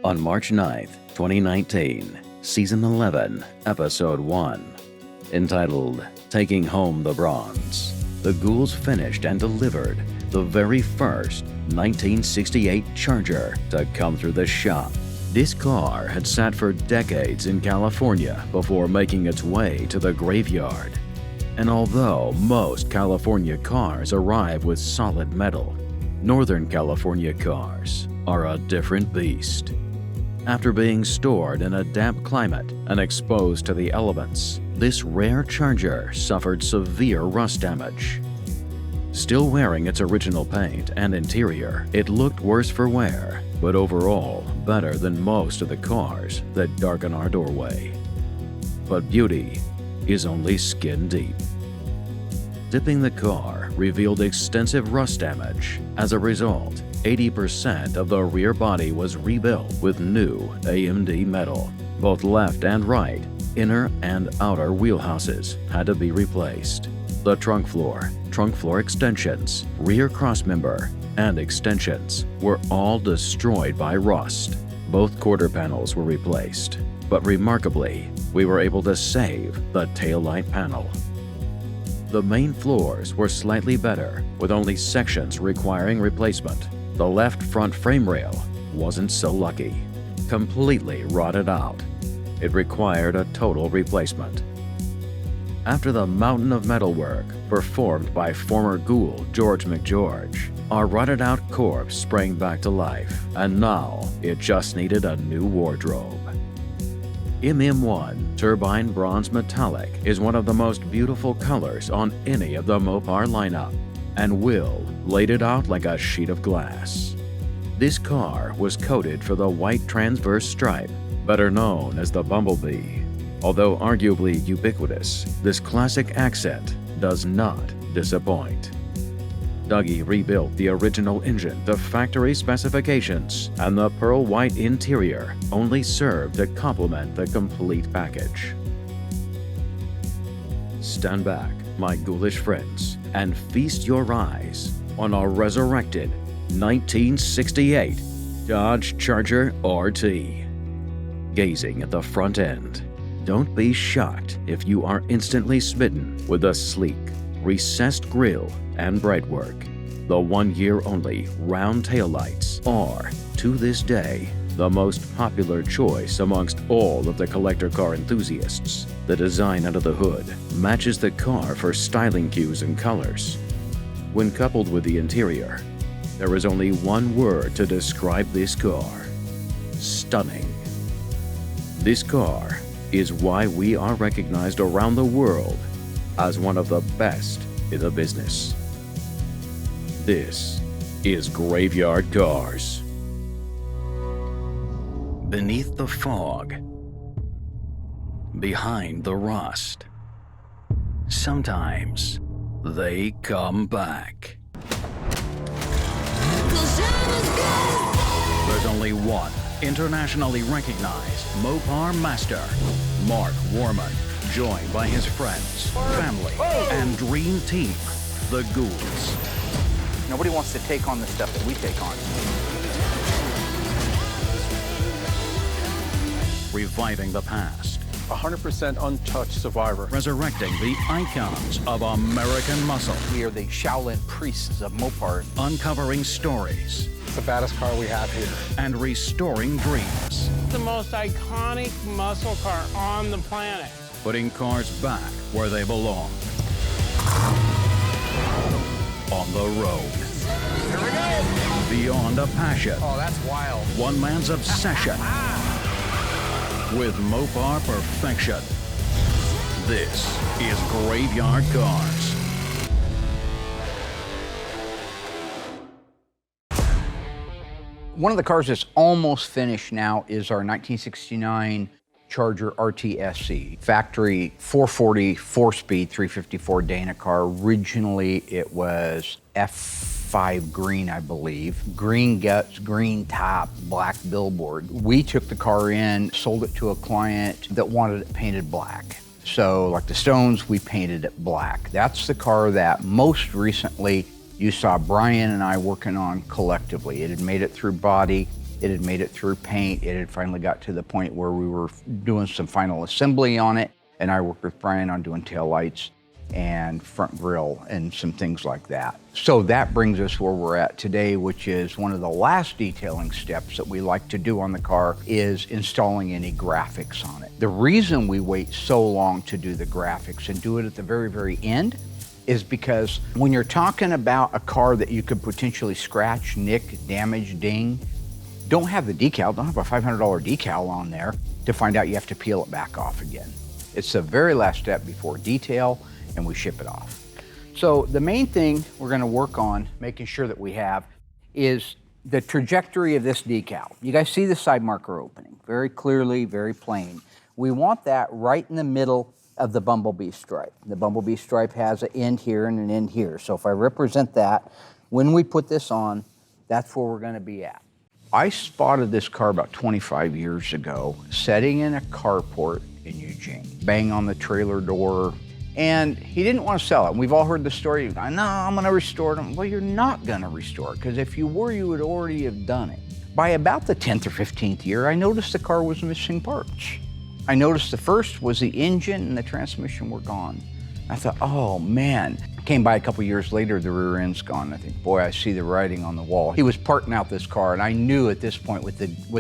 On March 9th, 2019, Season 11, Episode 1, entitled Taking Home the Bronze, the Ghouls finished and delivered the very first 1968 Charger to come through the shop. This car had sat for decades in California before making its way to the graveyard. And although most California cars arrive with solid metal, Northern California cars are a different beast. After being stored in a damp climate and exposed to the elements, this rare Charger suffered severe rust damage. Still wearing its original paint and interior, it looked worse for wear, but overall better than most of the cars that darken our doorway. But beauty is only skin deep. Dipping the car revealed extensive rust damage. As a result, 80% of the rear body was rebuilt with new AMD metal. Both left and right, inner and outer wheelhouses had to be replaced. The trunk floor extensions, rear crossmember, and extensions were all destroyed by rust. Both quarter panels were replaced, but remarkably, we were able to save the taillight panel. The main floors were slightly better, with only sections requiring replacement. The left front frame rail wasn't so lucky. Completely rotted out. It required a total replacement. After the mountain of metalwork performed by former ghoul George McGeorge, our rotted-out corpse sprang back to life, and now it just needed a new wardrobe. MM1 Turbine Bronze Metallic is one of the most beautiful colors on any of the Mopar lineup, and Will laid it out like a sheet of glass. This car was coated for the white transverse stripe, better known as the Bumblebee. Although arguably ubiquitous, this classic accent does not disappoint. Dougie rebuilt the original engine to factory specifications, and the pearl white interior only served to complement the complete package. Stand back, my ghoulish friends, and feast your eyes on a resurrected 1968 Dodge Charger RT. Gazing at the front end, don't be shocked if you are instantly smitten with the sleek, recessed grille and brightwork. The 1-year-only round taillights are, to this day, the most popular choice amongst all of the collector car enthusiasts. The design under the hood matches the car for styling cues and colors. When coupled with the interior, there is only one word to describe this car: stunning. This car is why we are recognized around the world as one of the best in the business. This is Graveyard Carz. Beneath the fog, behind the rust, sometimes they come back. There's only one internationally recognized Mopar master, Mark Warman, joined by his friends, family, and dream team, the Ghouls. Nobody wants to take on the stuff that we take on. Reviving the past. 100% untouched survivor. Resurrecting the icons of American muscle. We are the Shaolin priests of Mopar. Uncovering stories. It's the baddest car we have here. And restoring dreams. The most iconic muscle car on the planet. Putting cars back where they belong. On the road. Here we go. Beyond a passion. Oh, that's wild. One man's obsession. With Mopar perfection. This is Graveyard Carz. One of the cars that's almost finished now is our 1969 Charger RTSC. Factory 440, 4-speed, 354 Dana car. Originally, it was F5 green, I believe. Green guts, green top, black billboard. We took the car in, sold it to a client that wanted it painted black. So, like the Stones, we painted it black. That's the car that most recently you saw Brian and I working on collectively. It had made it through body. It had made it through paint. It had finally got to the point where we were doing some final assembly on it, and I worked with Brian on doing taillights and front grille and some things like that. So that brings us where we're at today, which is one of the last detailing steps that we like to do on the car is installing any graphics on it. The reason we wait so long to do the graphics and do it at the very, very end is because when you're talking about a car that you could potentially scratch, nick, damage, ding, don't have the decal, don't have a $500 decal on there to find out you have to peel it back off again. It's the very last step before detail, and we ship it off. So the main thing we're gonna work on making sure that we have is the trajectory of this decal. You guys see the side marker opening, very clearly, very plain. We want that right in the middle of the Bumblebee stripe. The Bumblebee stripe has an end here and an end here. So if I represent that, when we put this on, that's where we're gonna be at. I spotted this car about 25 years ago, sitting in a carport in Eugene, bang on the trailer door, and he didn't want to sell it. And we've all heard the story, no, I'm gonna restore it. Well, you're not gonna restore it, because if you were, you would already have done it. By about the 10th or 15th year, I noticed the car was missing parts. I noticed the first was the engine and the transmission were gone. I thought, oh man. Came by a couple years later, the rear end's gone. I think, boy, I see the writing on the wall. He was parting out this car, and I knew at this point with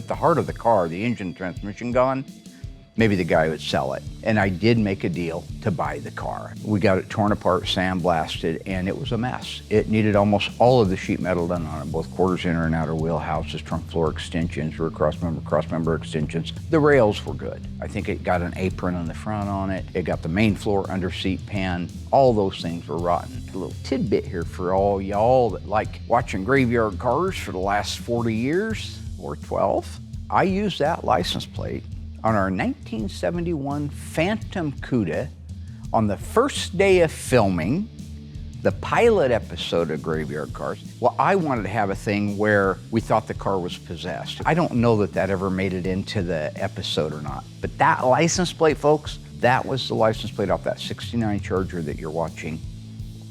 the heart of the car, the engine and transmission gone, maybe the guy would sell it. And I did make a deal to buy the car. We got it torn apart, sandblasted, and it was a mess. It needed almost all of the sheet metal done on it, both quarters, inner and outer wheel houses, trunk floor extensions, rear cross member extensions. The rails were good. I think it got an apron on the front on it. It got the main floor under seat pan. All those things were rotten. A little tidbit here for all y'all that like watching graveyard cars for the last 40 years or 12. I used that license plate on our 1971 Phantom Cuda on the first day of filming the pilot episode of Graveyard Cars. Well, I wanted to have a thing where we thought the car was possessed. I don't know that that ever made it into the episode or not, but that license plate, folks, that was the license plate off that 69 Charger that you're watching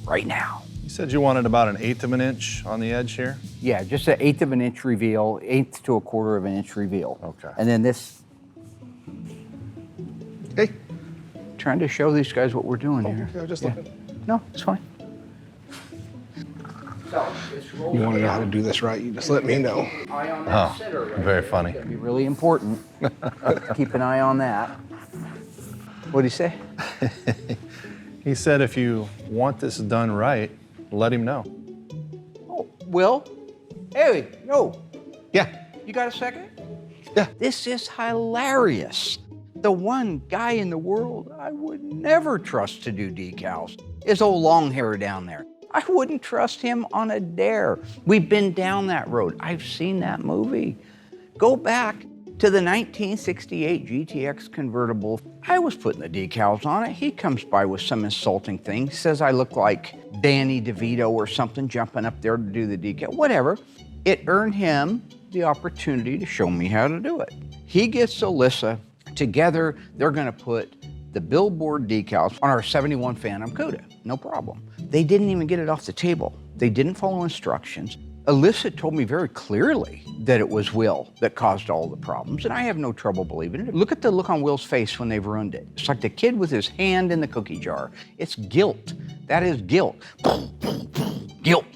right now. You said you wanted about 1/8 of an inch on the edge here? Yeah, just an 1/8 of an inch reveal, 1/8 to 1/4 of an inch reveal. Okay. And then this, Hey. trying to show these guys what we're doing here. Okay, just looking. No, it's fine. You want to know how to do this right, you just let me know. Oh, very funny. It'd be really important. Keep an eye on that. What'd he say? He said if you want this done right, let him know. Oh, Will? Hey, yo, Yeah. you got a second? Yeah. This is hilarious. The one guy in the world I would never trust to do decals is old long hair down there. I wouldn't trust him on a dare. We've been down that road. I've seen that movie. Go back to the 1968 GTX convertible. I was putting the decals on it. He comes by with some insulting thing. Says I look like Danny DeVito or something jumping up there to do the decal. Whatever. It earned him the opportunity to show me how to do it. He gets Alyssa. Together, they're gonna put the billboard decals on our 71 Phantom Cuda. No problem. They didn't even get it off the table. They didn't follow instructions. Alyssa told me very clearly that it was Will that caused all the problems, and I have no trouble believing it. Look at the look on Will's face when they've ruined it. It's like the kid with his hand in the cookie jar. It's guilt. That is guilt. Guilt.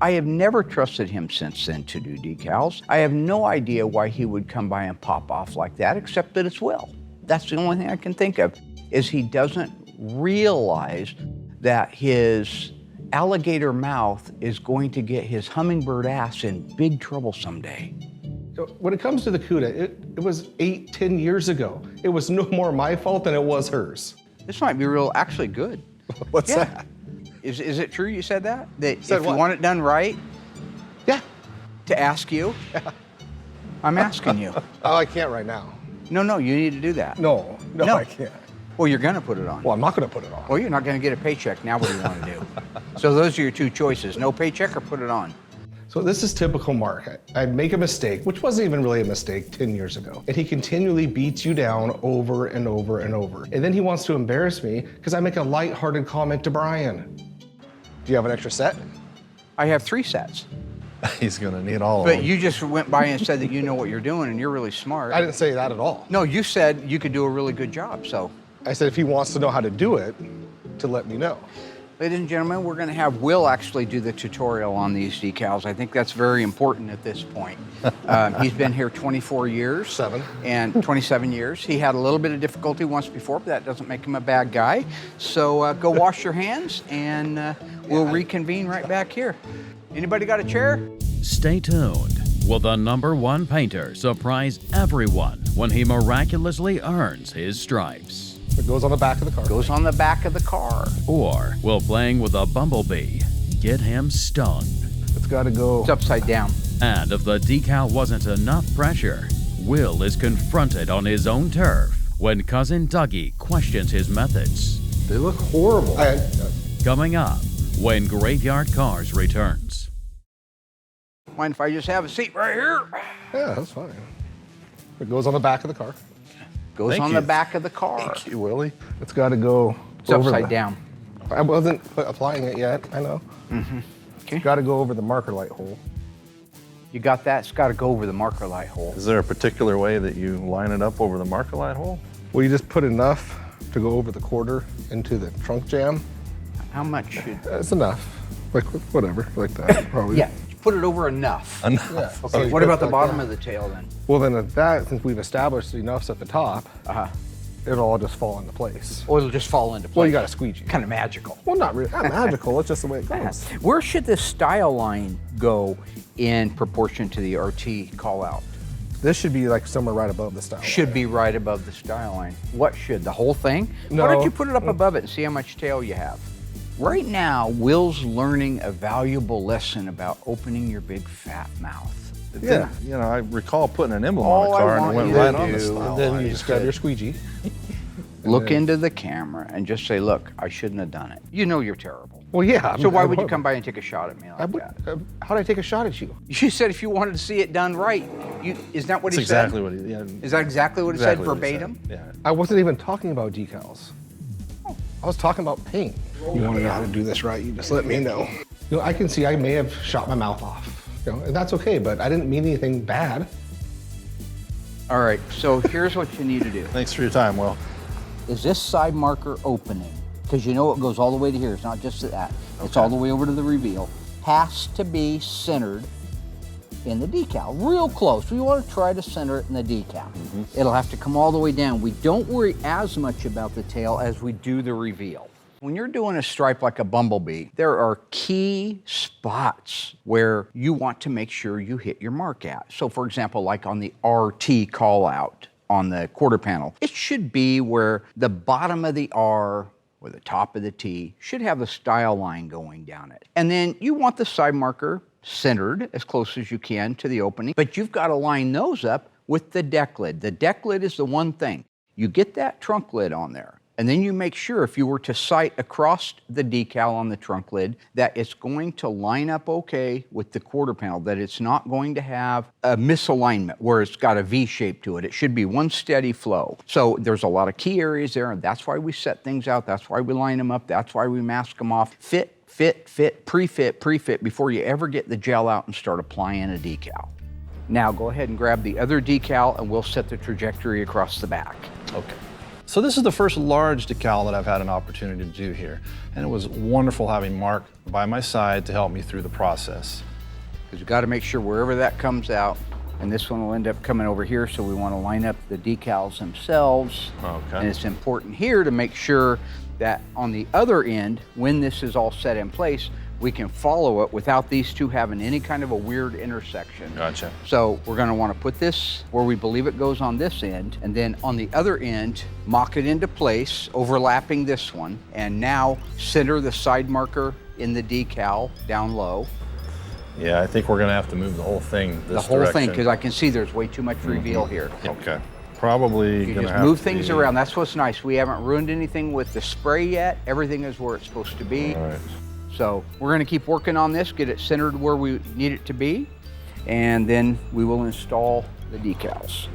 I have never trusted him since then to do decals. I have no idea why he would come by and pop off like that, except that it's Will. That's the only thing I can think of, is he doesn't realize that his alligator mouth is going to get his hummingbird ass in big trouble someday. So when it comes to the Cuda, it was 8-10 years ago. It was no more my fault than it was hers. This might be actually good. What's Yeah. that? Is it true you said that? That Said if what? you want it done right, Yeah. to ask you? I'm asking you. Oh, I can't right now. No, you need to do that. No, No. I can't. Well, you're gonna put it on. Well, I'm not gonna put it on. Well, you're not gonna get a paycheck. Now what do you want to do? So those are your two choices. No paycheck or put it on. So this is typical Mark. I'd make a mistake, which wasn't even really a mistake 10 years ago. And he continually beats you down over and over and over. And then he wants to embarrass me because I make a lighthearted comment to Brian. Do you have an extra set? I have 3 sets. He's gonna need all of But them. you just went by and said that you know what you're doing and you're really smart. I didn't say that at all. No, you said you could do a really good job, so. I said if he wants to know how to do it, to let me know. Ladies and gentlemen, we're gonna have Will actually do the tutorial on these decals. I think that's very important at this point. He's been here 24 years. 7. And 27 years. He had a little bit of difficulty once before, but that doesn't make him a bad guy. So go wash your hands and we'll reconvene right back here. Anybody got a chair? Stay tuned. Will the #1 painter surprise everyone when he miraculously earns his stripes? It goes on the back of the car. Goes on the back of the car. Or will playing with a Bumblebee get him stung? It's got to go. It's upside down. And if the decal wasn't enough pressure, Will is confronted on his own turf when Cousin Dougie questions his methods. They look horrible. Coming up when Graveyard Carz returns. Mind if I just have a seat right here? Yeah, that's fine. It goes on the back of the car. Goes Thank on you. the back of the car. Thank you, Willie. It's got to go It's over upside the- down. I wasn't applying it yet, I know. Okay. Got to go over the marker light hole. You got that? It's got to go over the marker light hole. Is there a particular way that you line it up over the marker light hole? Well, you just put enough to go over the quarter into the trunk jam. How much should... That's enough. Like, whatever, like that, probably. Yeah, put it over enough. Enough. Okay, what about the bottom of the tail then? Well, then at that, since we've established enough's at the top, Uh-huh. it'll all just fall into place. Or it'll just fall into place. Well, you got a squeegee. Kind of magical. Well, not really, not magical, it's just the way it goes. Where should this style line go in proportion to the RT call out? This should be like somewhere right above the style. Should be right above the style line. What should? The whole thing? No. Why don't you put it up above it and see how much tail you have? Right now, Will's learning a valuable lesson about opening your big fat mouth. Yeah, you know, I recall putting an emblem All on I a car and want it went you to right on the do- style Then line. you just grab your squeegee. Look into the camera and just say, look, I shouldn't have done it. You know you're terrible. Well, yeah. So why would you come by and take a shot at me like that? How'd I take a shot at you? You said if you wanted to see it done right. Is that what That's he said? exactly what he, yeah. Is that exactly what exactly he said verbatim? Yeah. I wasn't even talking about decals. I was talking about paint. You want to know how to do this right, you just let me know. You know, I can see I may have shot my mouth off. You know, and that's okay, but I didn't mean anything bad. All right, so here's what you need to do. Thanks for your time, Will. Is this side marker opening? Because you know it goes all the way to here. It's not just that. It's all the way over to the reveal. Has to be centered in the decal, real close. We want to try to center it in the decal. It'll have to come all the way down. We don't worry as much about the tail as we do the reveal. When you're doing a stripe like a Bumblebee, there are key spots where you want to make sure you hit your mark at. So for example, like on the RT call out on the quarter panel, it should be where the bottom of the R or the top of the T should have the style line going down it. And then you want the side marker centered as close as you can to the opening, but you've got to line those up with the deck lid. The deck lid is the one thing. You get that trunk lid on there, and then you make sure if you were to sight across the decal on the trunk lid that it's going to line up okay with the quarter panel, that it's not going to have a misalignment where it's got a V shape to it. It should be one steady flow. So there's a lot of key areas there, and that's why we set things out. That's why we line them up. That's why we mask them off. Fit, pre-fit before you ever get the gel out and start applying a decal. Now go ahead and grab the other decal and we'll set the trajectory across the back. Okay. So this is the first large decal that I've had an opportunity to do here. And it was wonderful having Mark by my side to help me through the process. Because you've got to make sure wherever that comes out, and this one will end up coming over here, so we want to line up the decals themselves. Okay. And it's important here to make sure that on the other end, when this is all set in place, we can follow it without these two having any kind of a weird intersection. Gotcha. So we're going to want to put this where we believe it goes on this end, and then on the other end, mock it into place, overlapping this one, and now center the side marker in the decal down low. Yeah, I think we're gonna have to move the whole thing this The whole thing, direction. because I can see there's way too much reveal here. Okay. Probably You gonna just have move to things be- around. That's what's nice. We haven't ruined anything with the spray yet. Everything is where it's supposed to be. All right. So we're going to keep working on this, get it centered where we need it to be, and then we will install the decals.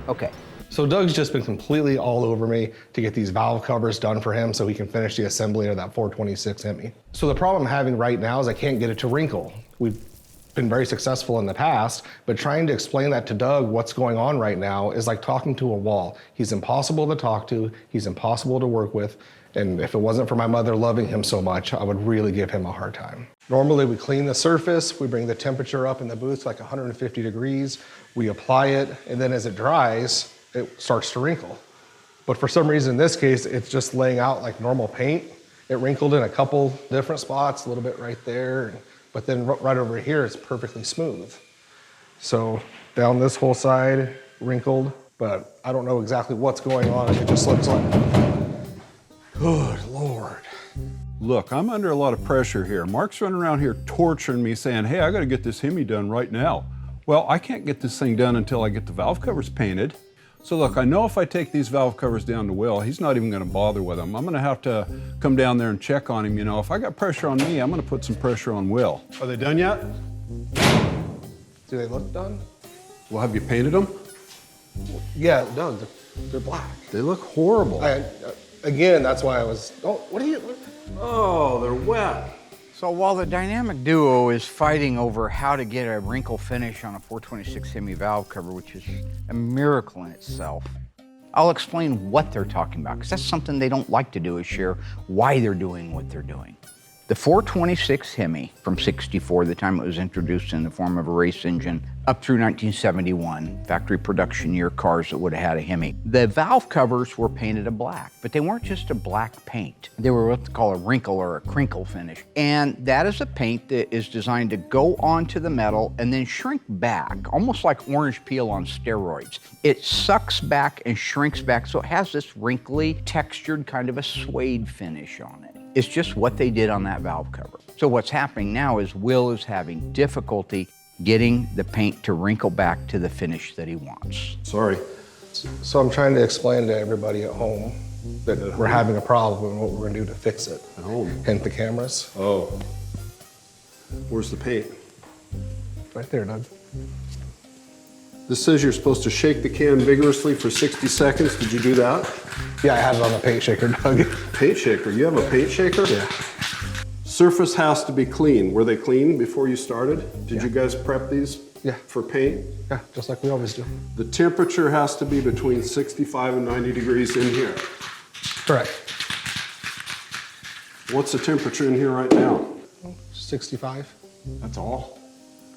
Okay. So Doug's just been completely all over me to get these valve covers done for him so he can finish the assembly of that 426 Hemi. So the problem I'm having right now is I can't get it to wrinkle. We've been very successful in the past, but trying to explain that to Doug, what's going on right now, is like talking to a wall. He's impossible to talk to, he's impossible to work with, and if it wasn't for my mother loving him so much, I would really give him a hard time. Normally we clean the surface, we bring the temperature up in the booth to like 150 degrees, we apply it, and then as it dries, it starts to wrinkle. But for some reason in this case, it's just laying out like normal paint. It wrinkled in a couple different spots, a little bit right there, but then right over here, it's perfectly smooth. So down this whole side, wrinkled, but I don't know exactly what's going on. It just looks like, good Lord. Look, I'm under a lot of pressure here. Mark's running around here torturing me saying, hey, I gotta get this Hemi done right now. Well, I can't get this thing done until I get the valve covers painted. So look, I know if I take these valve covers down to Will, he's not even gonna bother with them. I'm gonna have to come down there and check on him. You know, if I got pressure on me, I'm gonna put some pressure on Will. Are they done yet? Do they look done? Well, have you painted them? Yeah, Doug, they're black. They look horrible. Again, that's why I was, Oh, they're wet. So while the dynamic duo is fighting over how to get a wrinkle finish on a 426 Hemi valve cover, which is a miracle in itself, I'll explain what they're talking about, because that's something they don't like to do, is share why they're doing what they're doing. The 426 Hemi from '64, the time it was introduced in the form of a race engine, up through 1971, factory production year cars that would have had a Hemi. The valve covers were painted a black, but they weren't just a black paint. They were what they call a wrinkle or a crinkle finish. And that is a paint that is designed to go onto the metal and then shrink back, almost like orange peel on steroids. It sucks back and shrinks back, so it has this wrinkly, textured kind of a suede finish on it. It's just what they did on that valve cover. So what's happening now is Will is having difficulty getting the paint to wrinkle back to the finish that he wants. Sorry. So I'm trying to explain to everybody at home that we're having a problem and what we're gonna do to fix it. At home? Hint the cameras. Oh. Where's the paint? Right there, Doug. This says you're supposed to shake the can vigorously for 60 seconds. Did you do that? Yeah, I had it on the paint shaker, Doug. Paint shaker? You have a paint shaker? Yeah. Surface has to be clean. Were they clean before you started? Did you guys prep these for paint? Yeah, just like we always do. The temperature has to be between 65 and 90 degrees in here. Correct. What's the temperature in here right now? 65. That's all?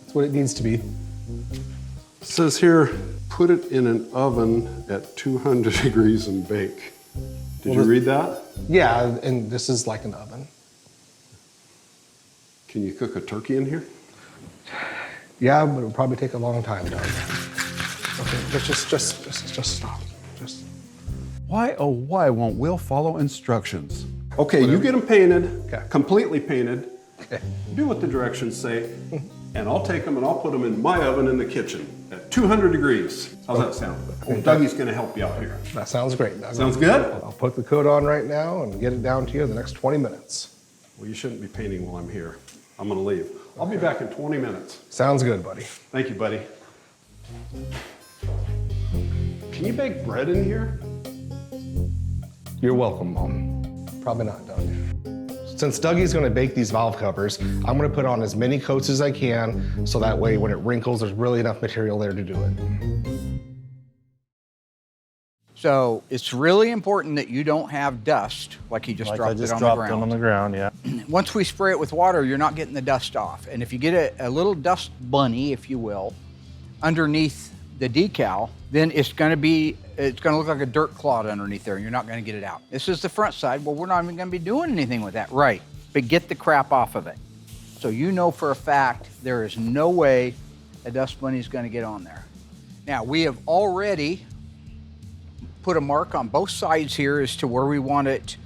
That's what it needs to be. It says here, put it in an oven at 200 degrees and bake. Did you read that? Yeah, and this is like an oven. Can you cook a turkey in here? Yeah, but it would probably take a long time, Doug. Okay, just stop. Just. Why, oh why won't Will follow instructions? Okay, you get them painted, completely painted. Okay. Do what the directions say, and I'll take them and I'll put them in my oven in the kitchen at 200 degrees. How's that sound? Oh, Dougie's gonna help you out here. That sounds great, Doug. Sounds good? I'll put the coat on right now and get it down to you in the next 20 minutes. Well, you shouldn't be painting while I'm here. I'm gonna leave. I'll be back in 20 minutes. Sounds good, buddy. Thank you, buddy. Can you bake bread in here? You're welcome, Mom. Probably not, Doug. Since Dougie's gonna bake these valve covers, I'm gonna put on as many coats as I can, so that way when it wrinkles, there's really enough material there to do it. So it's really important that you don't have dust, like he just dropped it on the ground. On the ground, yeah. Once we spray it with water, you're not getting the dust off. And if you get a little dust bunny, if you will, underneath the decal, then it's gonna look like a dirt clod underneath there, and you're not gonna get it out. This is the front side. Well, we're not even gonna be doing anything with that. Right, but get the crap off of it. So you know for a fact there is no way a dust bunny is gonna get on there. Now, we have already put a mark on both sides here as to where we want it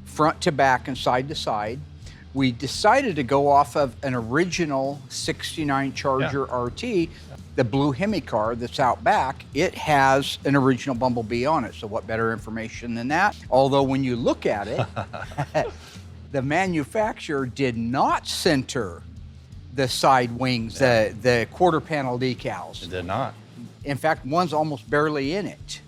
front to back and side to side. We decided to go off of an original 69 Charger RT, the blue Hemi car that's out back. It has an original Bumblebee on it, so what better information than that? Although when you look at it, the manufacturer did not center the side wings, the quarter panel decals. It did not. In fact, one's almost barely in it.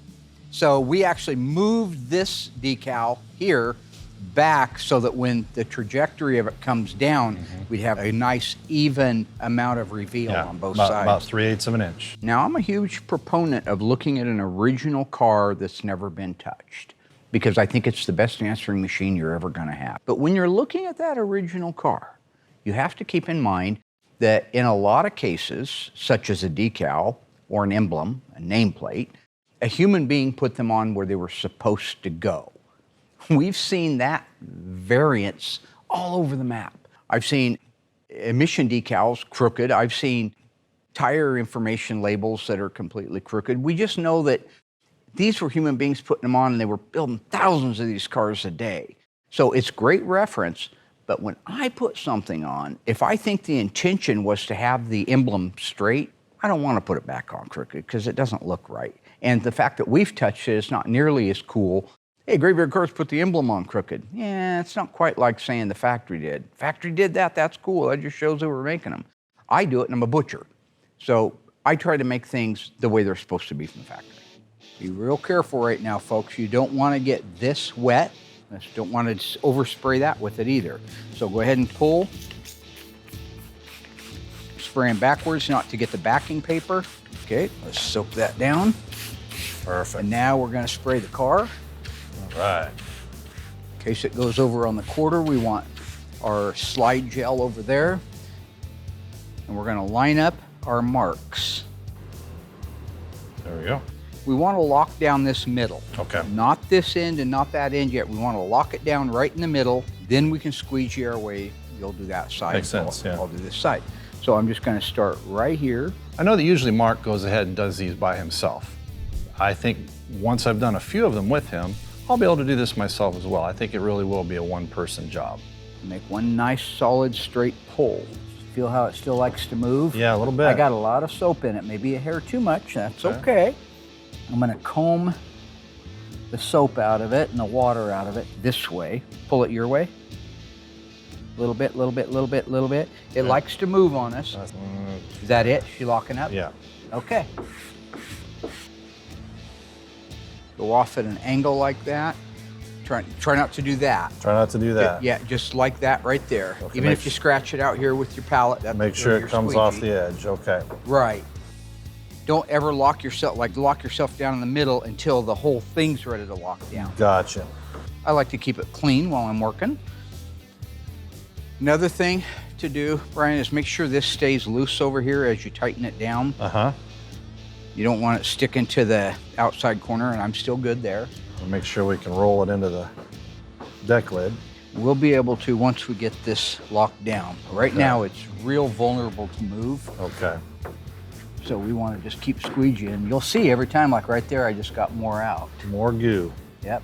So we actually moved this decal here back so that when the trajectory of it comes down, we'd have a nice even amount of reveal on both sides. About 3/8 of an inch. Now, I'm a huge proponent of looking at an original car that's never been touched because I think it's the best answering machine you're ever going to have. But when you're looking at that original car, you have to keep in mind that in a lot of cases, such as a decal or an emblem, a nameplate, a human being put them on where they were supposed to go. We've seen that variance all over the map. I've seen emission decals crooked. I've seen tire information labels that are completely crooked. We just know that these were human beings putting them on, and they were building thousands of these cars a day. So it's great reference, but when I put something on, if I think the intention was to have the emblem straight, I don't want to put it back on crooked because it doesn't look right. And the fact that we've touched it is not nearly as cool. Hey, Graveyard Cars put the emblem on crooked. Yeah, it's not quite like saying the factory did. Factory did that, that's cool. That just shows they were making them. I do it and I'm a butcher. So I try to make things the way they're supposed to be from the factory. Be real careful right now, folks. You don't want to get this wet. You don't want to overspray that with it either. So go ahead and pull. Spraying backwards, not to get the backing paper. Okay, let's soak that down. Perfect. And now we're going to spray the car. All right. In case it goes over on the quarter, we want our slide gel over there. And we're going to line up our marks. There we go. We want to lock down this middle. Okay. Not this end and not that end yet. We want to lock it down right in the middle. Then we can squeegee our way. You'll do that side. Makes sense, yeah. I'll do this side. So I'm just going to start right here. I know that usually Mark goes ahead and does these by himself. I think once I've done a few of them with him, I'll be able to do this myself as well. I think it really will be a one-person job. Make one nice, solid, straight pull. Feel how it still likes to move? Yeah, a little bit. I got a lot of soap in it, maybe a hair too much. That's okay. I'm going to comb the soap out of it and the water out of it this way. Pull it your way. Little bit, little bit, little bit, little bit. It likes to move on us. Is that it? She locking up? Yeah. Okay. Go off at an angle like that. Try not to do that. Try not to do that. Yeah, just like that right there. Okay, Even if you scratch it out here with your palette, that's Make sure your it comes squeegee. off the edge. Okay. Right. Don't ever lock yourself down in the middle until the whole thing's ready to lock down. Gotcha. I like to keep it clean while I'm working. Another thing to do, Brian, is make sure this stays loose over here as you tighten it down. Uh-huh. You don't want it sticking to the outside corner, and I'm still good there. We'll make sure we can roll it into the deck lid. We'll be able to once we get this locked down. Right now, it's real vulnerable to move. Okay. So we want to just keep squeegeeing. You'll see every time, like right there, I just got more out. More goo. Yep.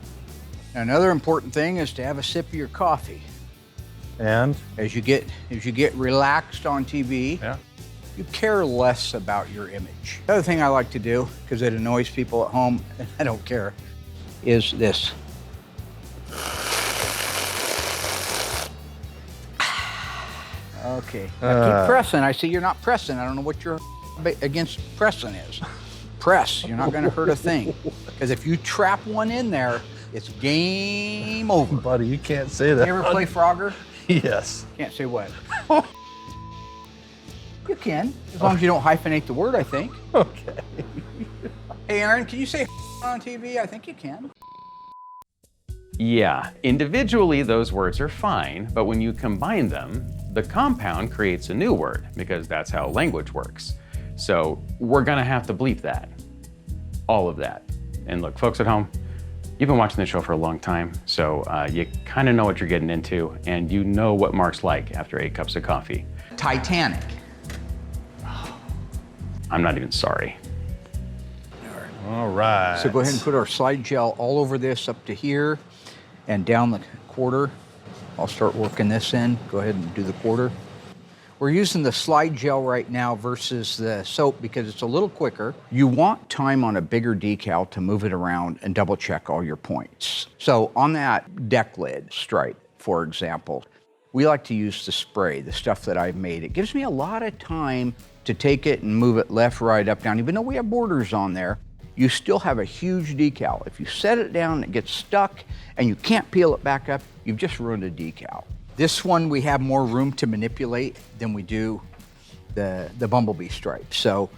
Another important thing is to have a sip of your coffee. And? As you get relaxed on TV, Yeah. you care less about your image. The other thing I like to do, because it annoys people at home, and I don't care, is this. Okay, now keep pressing. I see you're not pressing. I don't know what your against pressing is. Press, you're not gonna hurt a thing. Because if you trap one in there, it's game over. Buddy, you can't say that. You ever play Frogger? Yes. Can't say what. You can, as long as you don't hyphenate the word, I think. Okay. Hey, Aaron, can you say on TV? I think you can. Yeah, individually those words are fine, but when you combine them, the compound creates a new word because that's how language works. So we're gonna have to bleep that. All of that. And look, folks at home, you've been watching the show for a long time, so you kind of know what you're getting into, and you know what Mark's like after 8 cups of coffee. Titanic. I'm not even sorry. All right. So go ahead and put our slide gel all over this up to here and down the quarter. I'll start working this in. Go ahead and do the quarter. We're using the slide gel right now versus the soap because it's a little quicker. You want time on a bigger decal to move it around and double check all your points. So on that deck lid stripe, for example, we like to use the spray, the stuff that I've made. It gives me a lot of time to take it and move it left, right, up, down, even though we have borders on there. you still have a huge decal. If you set it down and it gets stuck and you can't peel it back up, you've just ruined a decal. This one, we have more room to manipulate than we do the Bumblebee stripe. So,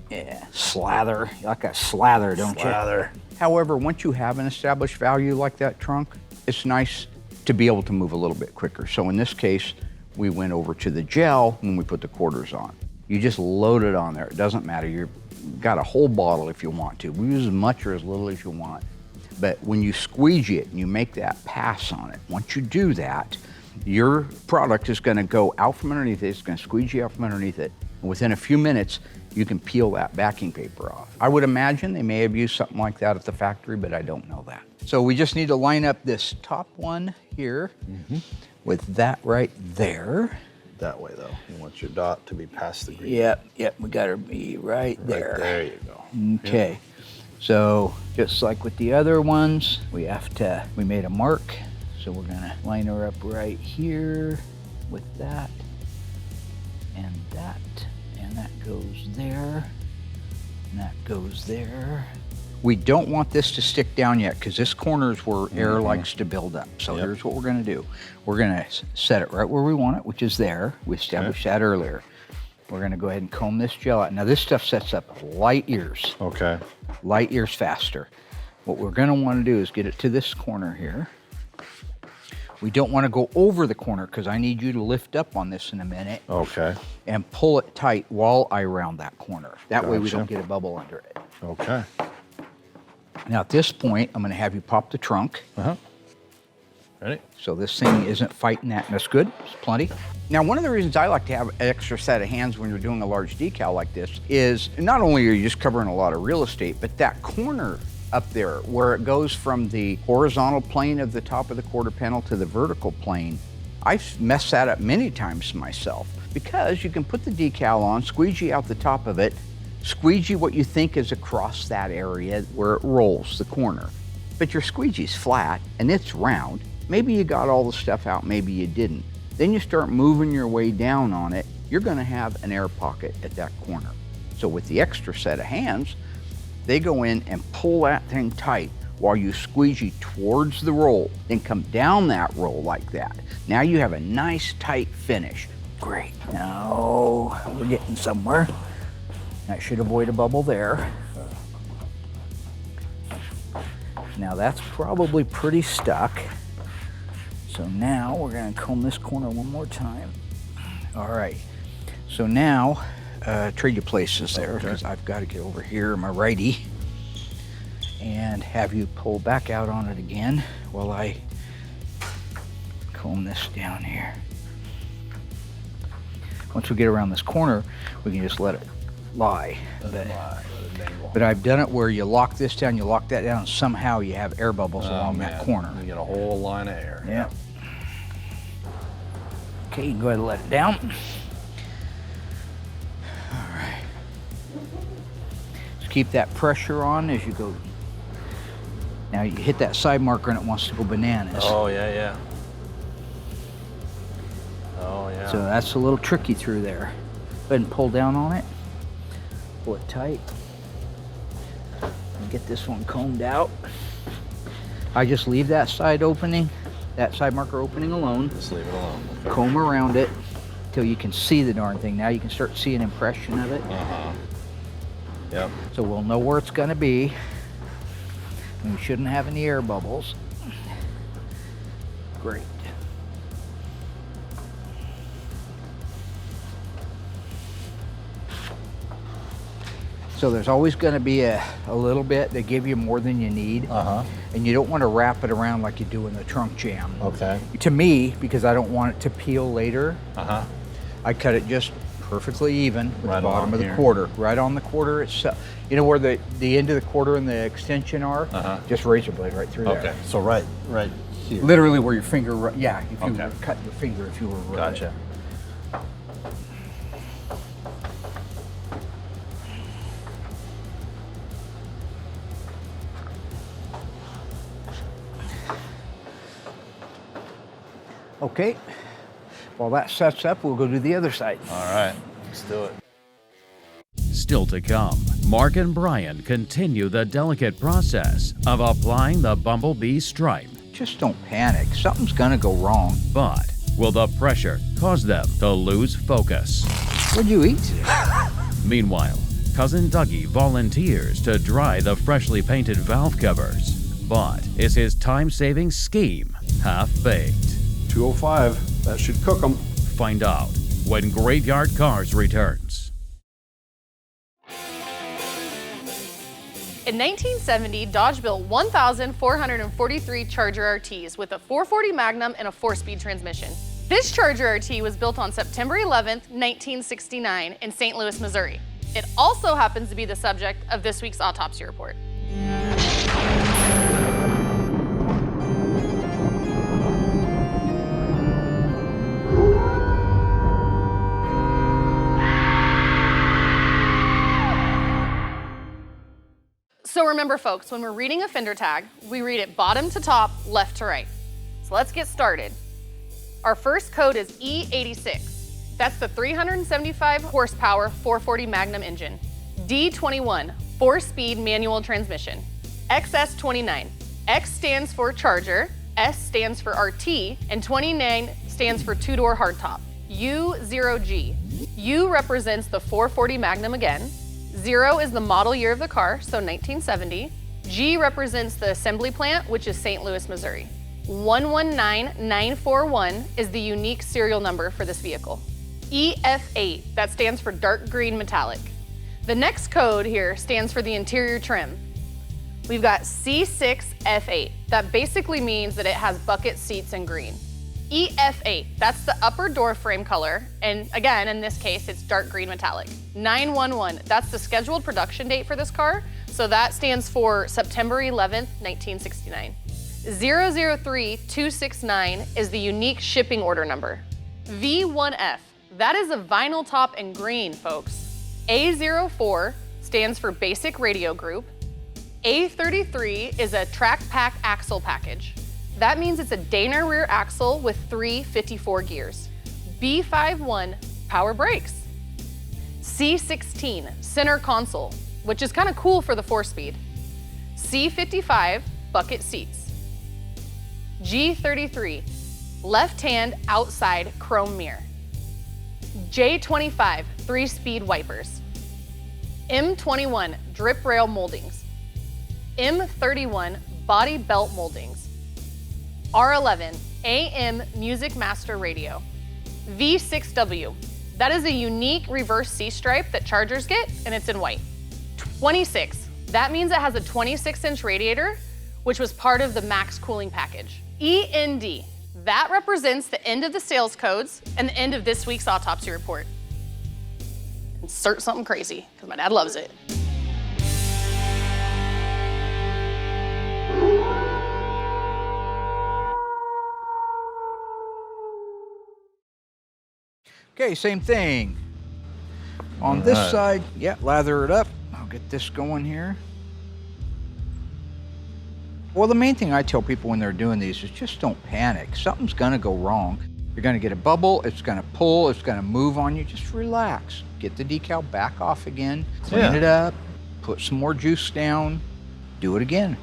yeah, slather, you like a slather, don't you? Slather. However, once you have an established value like that trunk, it's nice to be able to move a little bit quicker. So in this case, we went over to the gel when we put the quarters on. You just load it on there. It doesn't matter. You've got a whole bottle if you want to. We use as much or as little as you want. But when you squeegee it and you make that pass on it, once you do that, your product is going to go out from underneath it. It's going to squeegee out from underneath it. And within a few minutes, you can peel that backing paper off. I would imagine they may have used something like that at the factory, but I don't know that. So we just need to line up this top one here with that right there. That way though, you want your dot to be past the green. Yep, we gotta be right there. Right there you go. Okay, Yep. So just like with the other ones, we made a mark. So we're gonna line her up right here with that and that. And that goes there, and that goes there. We don't want this to stick down yet because this corner is where air likes to build up. So here's what we're gonna do. We're gonna set it right where we want it, which is there. We established that earlier. We're gonna go ahead and comb this gel out. Now this stuff sets up light years. Okay. Light years faster. What we're gonna wanna do is get it to this corner here. We don't wanna go over the corner because I need you to lift up on this in a minute. Okay. And pull it tight while I round that corner. That way we don't get a bubble under it. Okay. Now at this point, I'm gonna have you pop the trunk. Ready? So this thing isn't fighting that, and that's good, it's plenty. Now one of the reasons I like to have an extra set of hands when you're doing a large decal like this is not only are you just covering a lot of real estate, but that corner up there where it goes from the horizontal plane of the top of the quarter panel to the vertical plane, I've messed that up many times myself because you can put the decal on, squeegee out the top of it, squeegee what you think is across that area where it rolls, the corner. But your squeegee's flat and it's round. Maybe you got all the stuff out, maybe you didn't. Then you start moving your way down on it, you're gonna have an air pocket at that corner. So with the extra set of hands, they go in and pull that thing tight while you squeegee towards the roll, then come down that roll like that. Now you have a nice tight finish. Great. Now we're getting somewhere. That should avoid a bubble there. Now that's probably pretty stuck. So now we're gonna comb this corner one more time. All right, so now trade your places there because I've got to get over here, my righty, and have you pull back out on it again while I comb this down here. Once we get around this corner, we can just let it lie. But I've done it where you lock this down, you lock that down, and somehow you have air bubbles along that corner. You get a whole line of air. Yeah. Okay, you can go ahead and let it down. All right. Just keep that pressure on as you go. Now you hit that side marker and it wants to go bananas. Oh, yeah. Oh, yeah. So that's a little tricky through there. Go ahead and pull down on it. Pull it tight. And get this one combed out. I just leave that side opening, that side marker opening alone. Just leave it alone. Okay. Comb around it till you can see the darn thing. Now you can start seeing an impression of it. Yep. So we'll know where it's gonna be. And we shouldn't have any air bubbles. Great. So there's always going to be a little bit. They give you more than you need. And you don't want to wrap it around like you do in the trunk jam. Okay. To me, because I don't want it to peel later, I cut it just perfectly even with Right the bottom on of the here. quarter. Right on the quarter itself. You know where the end of the quarter and the extension are? Just razor blade right through there. Okay. So right here. Literally where your finger, yeah, if you Okay. were cutting your finger if you were running. Gotcha. Okay. While that sets up, we'll go do the other side. All right. Let's do it. Still to come, Mark and Brian continue the delicate process of applying the Bumblebee stripe. Just don't panic. Something's gonna go wrong. But will the pressure cause them to lose focus? What'd you eat today? Meanwhile, Cousin Dougie volunteers to dry the freshly painted valve covers. But is his time-saving scheme half-baked? 205, that should cook them. Find out when Graveyard Carz returns. In 1970, Dodge built 1,443 Charger RTs with a 440 Magnum and a 4-speed transmission. This Charger RT was built on September 11th, 1969 in St. Louis, Missouri. It also happens to be the subject of this week's autopsy report. So remember folks, when we're reading a fender tag, we read it bottom to top, left to right. So let's get started. Our first code is E86. That's the 375 horsepower 440 Magnum engine. D21, 4-speed manual transmission. XS29, X stands for Charger, S stands for RT, and 29 stands for 2-door hardtop. U0G. U represents the 440 Magnum again. 0 is the model year of the car, so 1970. G represents the assembly plant, which is St. Louis, Missouri. 119941 is the unique serial number for this vehicle. EF8, that stands for dark green metallic. The next code here stands for the interior trim. We've got C6F8. That basically means that it has bucket seats in green. EF8, that's the upper door frame color, and again, in this case, it's dark green metallic. 911, that's the scheduled production date for this car, so that stands for September 11th, 1969. 003269 is the unique shipping order number. V1F, that is a vinyl top in green, folks. A04 stands for basic radio group. A33 is a track pack axle package. That means it's a Dana rear axle with 3 54 gears. B51, power brakes. C16, center console, which is kind of cool for the 4-speed. C55, bucket seats. G33, left-hand outside chrome mirror. J25, 3-speed wipers. M21, drip rail moldings. M31, body belt moldings. R11, AM Music Master Radio. V6W, that is a unique reverse C-stripe that Chargers get, and it's in white. 26, that means it has a 26-inch radiator, which was part of the max cooling package. END, that represents the end of the sales codes and the end of this week's autopsy report. Insert something crazy, because my dad loves it. Okay, same thing. On this side, yeah, lather it up. I'll get this going here. Well, the main thing I tell people when they're doing these is just don't panic. Something's gonna go wrong. You're gonna get a bubble, it's gonna pull, it's gonna move on you. Just relax. Get the decal back off again, clean it up, put some more juice down, do it again.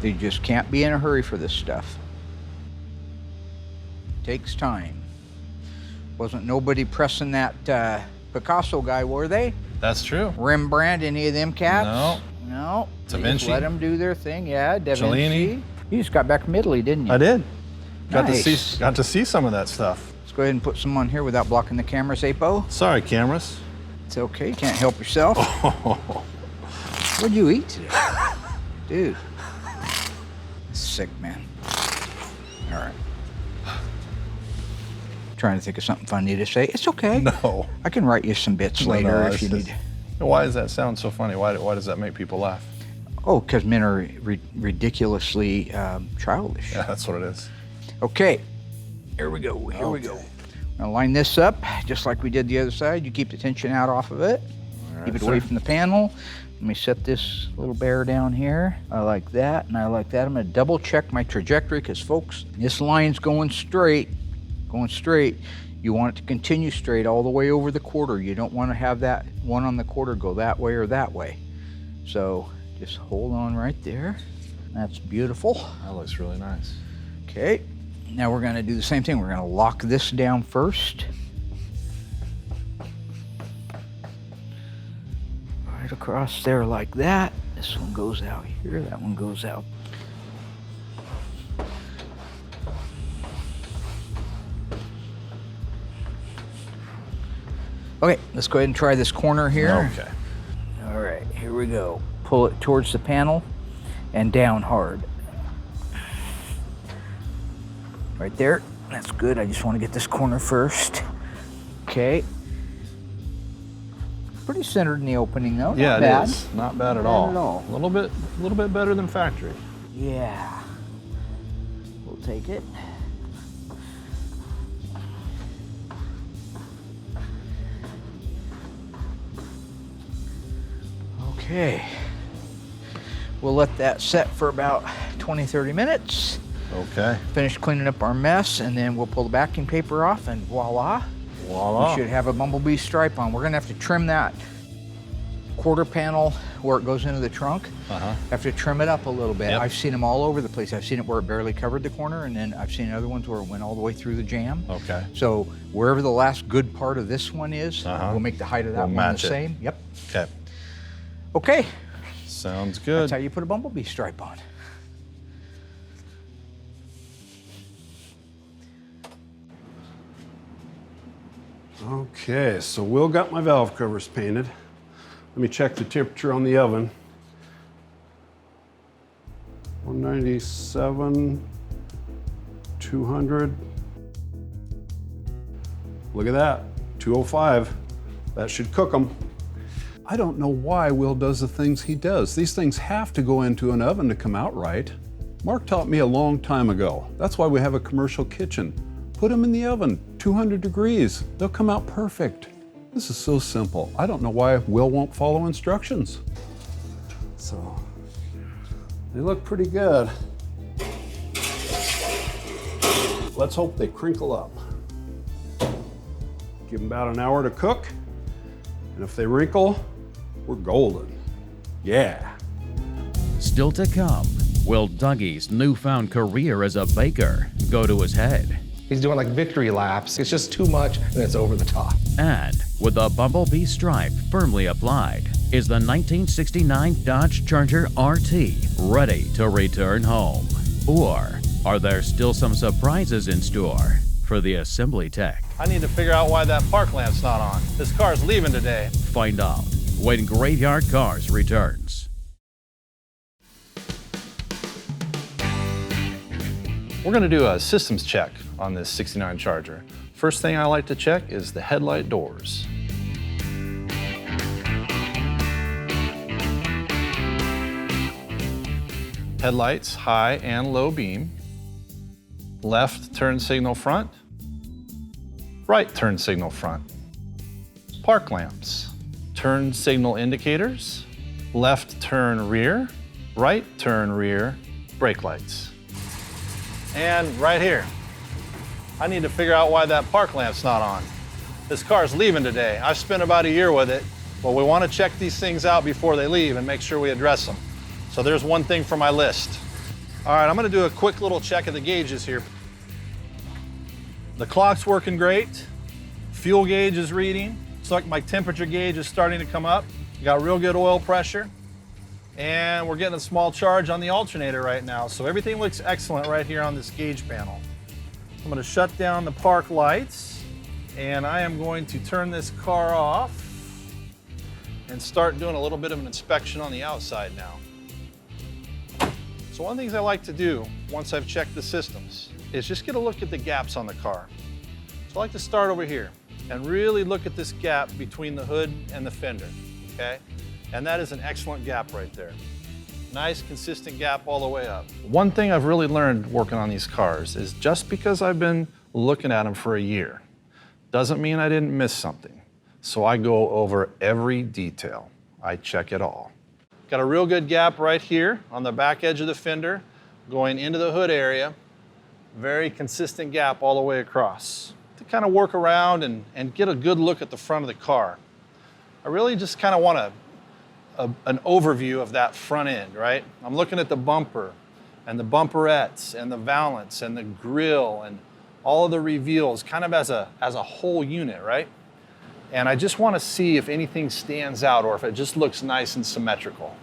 You just can't be in a hurry for this stuff. Takes time. Wasn't nobody pressing that Picasso guy, were they? That's true. Rembrandt, any of them cats? No. No. Da You Vinci. just let them do their thing, yeah. Da Cellini. Vinci. You just got back from Italy, didn't you? I did. Nice. Got to see some of that stuff. Let's go ahead and put some on here without blocking the cameras, Apo. Sorry, cameras. It's okay, you can't help yourself. What'd you eat today? Dude. Sick, man. All right. Trying to think of something funny to say. It's okay. No. I can write you some bits later if you need. Why does that sound so funny? Why does that make people laugh? Oh, because men are ridiculously childish. Yeah, that's what it is. Okay, here we go, here we go. Now line this up just like we did the other side. You keep the tension out off of it. Keep it away from the panel. Let me set this little bear down here. I like that, and I like that. I'm gonna double check my trajectory because folks, this line's going straight. You want it to continue straight all the way over the quarter. You don't want to have that one on the quarter go that way or that way. So just hold on right there. That's beautiful. That looks really nice. Okay, now we're gonna do the same thing. We're gonna lock this down first. Right across there like that. This one goes out here, that one goes out. Okay, let's go ahead and try this corner here. Okay. All right, here we go. Pull it towards the panel and down hard. Right there, that's good. I just want to get this corner first. Okay. Pretty centered in the opening though. Yeah, Not bad. it is. Not bad at Not all. at all. A little bit better than factory. Yeah. We'll take it. Okay. We'll let that set for about 20-30 minutes. Okay. Finish cleaning up our mess, and then we'll pull the backing paper off, and voila. Voila. We should have a Bumblebee stripe on. We're gonna have to trim that quarter panel where it goes into the trunk. Have to trim it up a little bit. Yep. I've seen them all over the place. I've seen it where it barely covered the corner, and then I've seen other ones where it went all the way through the jam. Okay. So wherever the last good part of this one is, we'll make the height of that We'll one the match it. same. Yep. Okay. Okay. Sounds good. That's how you put a Bumblebee stripe on. Okay, so Will got my valve covers painted. Let me check the temperature on the oven. 197, 200. Look at that, 205. That should cook them. I don't know why Will does the things he does. These things have to go into an oven to come out right. Mark taught me a long time ago. That's why we have a commercial kitchen. Put them in the oven, 200 degrees. They'll come out perfect. This is so simple. I don't know why Will won't follow instructions. So, they look pretty good. Let's hope they crinkle up. Give them about an hour to cook. And if they wrinkle, we're golden. Yeah. Still to come, will Dougie's newfound career as a baker go to his head? He's doing like victory laps. It's just too much and it's over the top. And with the Bumblebee stripe firmly applied, is the 1969 Dodge Charger RT ready to return home? Or are there still some surprises in store for the assembly tech? I need to figure out why that park lamp's not on. This car's leaving today. Find out when Graveyard Cars returns. We're gonna do a systems check on this 69 Charger. First thing I like to check is the headlight doors. Headlights, high and low beam. Left turn signal front. Right turn signal front. Park lamps. Turn signal indicators. Left turn rear. Right turn rear. Brake lights. And right here, I need to figure out why that park lamp's not on. This car's leaving today. I've spent about a year with it, but we want to check these things out before they leave and make sure we address them. So there's one thing for my list. All right, I'm going to do a quick little check of the gauges here. The clock's working great. Fuel gauge is reading. Looks like my temperature gauge is starting to come up. Got real good oil pressure. And we're getting a small charge on the alternator right now. So everything looks excellent right here on this gauge panel. I'm going to shut down the park lights and I am going to turn this car off and start doing a little bit of an inspection on the outside now. So one of the things I like to do once I've checked the systems is just get a look at the gaps on the car. So I like to start over here and really look at this gap between the hood and the fender, okay? And that is an excellent gap right there. Nice, consistent gap all the way up. One thing I've really learned working on these cars is just because I've been looking at them for a year doesn't mean I didn't miss something. So I go over every detail. I check it all. Got a real good gap right here on the back edge of the fender going into the hood area. Very consistent gap all the way across. kind of work around and get a good look at the front of the car. I really just kind of want an overview of that front end, right? I'm looking at the bumper and the bumperettes and the valance and the grille and all of the reveals kind of as a whole unit, right? And I just want to see if anything stands out or if it just looks nice and symmetrical.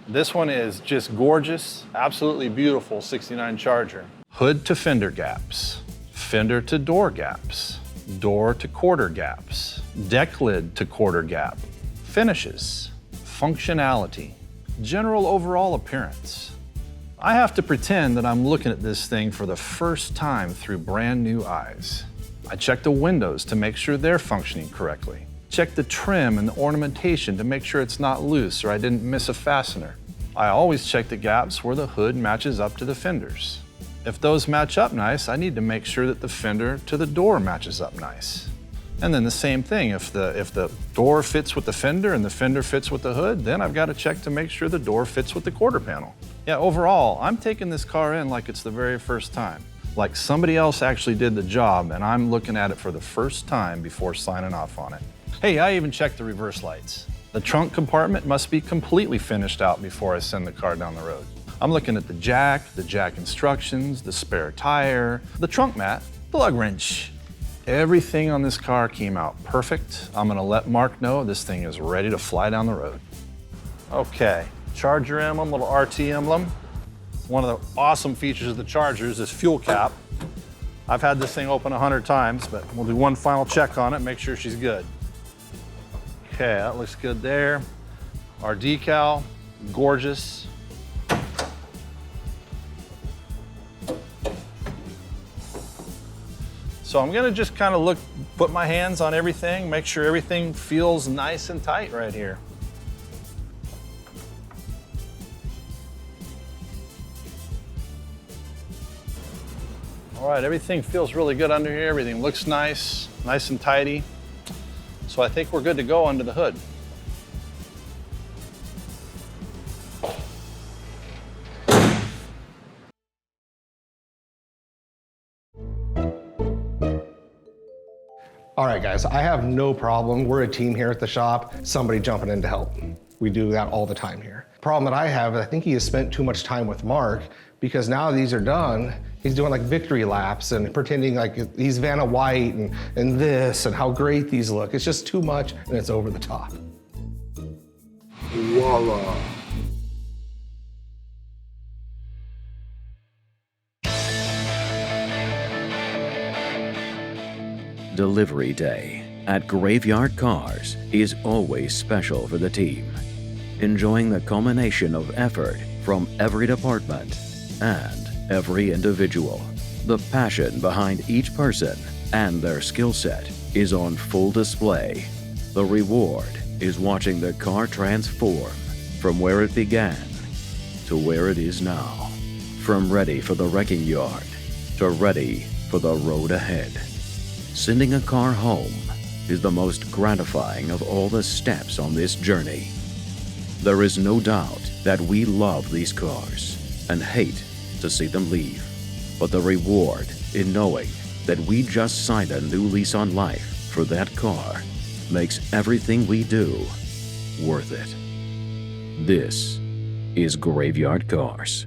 This one is just gorgeous, absolutely beautiful 69 Charger. Hood to fender gaps, fender to door gaps, door to quarter gaps, deck lid to quarter gap, finishes, functionality, general overall appearance. I have to pretend that I'm looking at this thing for the first time through brand new eyes. I check the windows to make sure they're functioning correctly. Check the trim and the ornamentation to make sure it's not loose or I didn't miss a fastener. I always check the gaps where the hood matches up to the fenders. If those match up nice, I need to make sure that the fender to the door matches up nice. And then the same thing, if the door fits with the fender and the fender fits with the hood, then I've got to check to make sure the door fits with the quarter panel. Yeah, overall, I'm taking this car in like it's the very first time. Like somebody else actually did the job and I'm looking at it for the first time before signing off on it. Hey, I even checked the reverse lights. The trunk compartment must be completely finished out before I send the car down the road. I'm looking at the jack instructions, the spare tire, the trunk mat, the lug wrench. Everything on this car came out perfect. I'm gonna let Mark know this thing is ready to fly down the road. Okay, Charger emblem, little RT emblem. One of the awesome features of the Charger is this fuel cap. I've had this thing open 100 times, but we'll do one final check on it, make sure she's good. Okay, that looks good there. Our decal, gorgeous. So I'm gonna just kind of put my hands on everything, make sure everything feels nice and tight right here. All right, everything feels really good under here. Everything looks nice and tidy. So I think we're good to go under the hood. All right, guys, I have no problem. We're a team here at the shop. Somebody jumping in to help. We do that all the time here. Problem that I have, I think he has spent too much time with Mark because now these are done, he's doing like victory laps and pretending like he's Vanna White and this and how great these look. It's just too much and it's over the top. Voila. Delivery day at Graveyard Carz is always special for the team, enjoying the culmination of effort from every department and every individual. The passion behind each person and their skill set is on full display. The reward is watching the car transform from where it began to where it is now. From ready for the wrecking yard to ready for the road ahead. Sending a car home is the most gratifying of all the steps on this journey. There is no doubt that we love these cars and hate to see them leave. But the reward in knowing that we just signed a new lease on life for that car makes everything we do worth it. This is Graveyard Carz.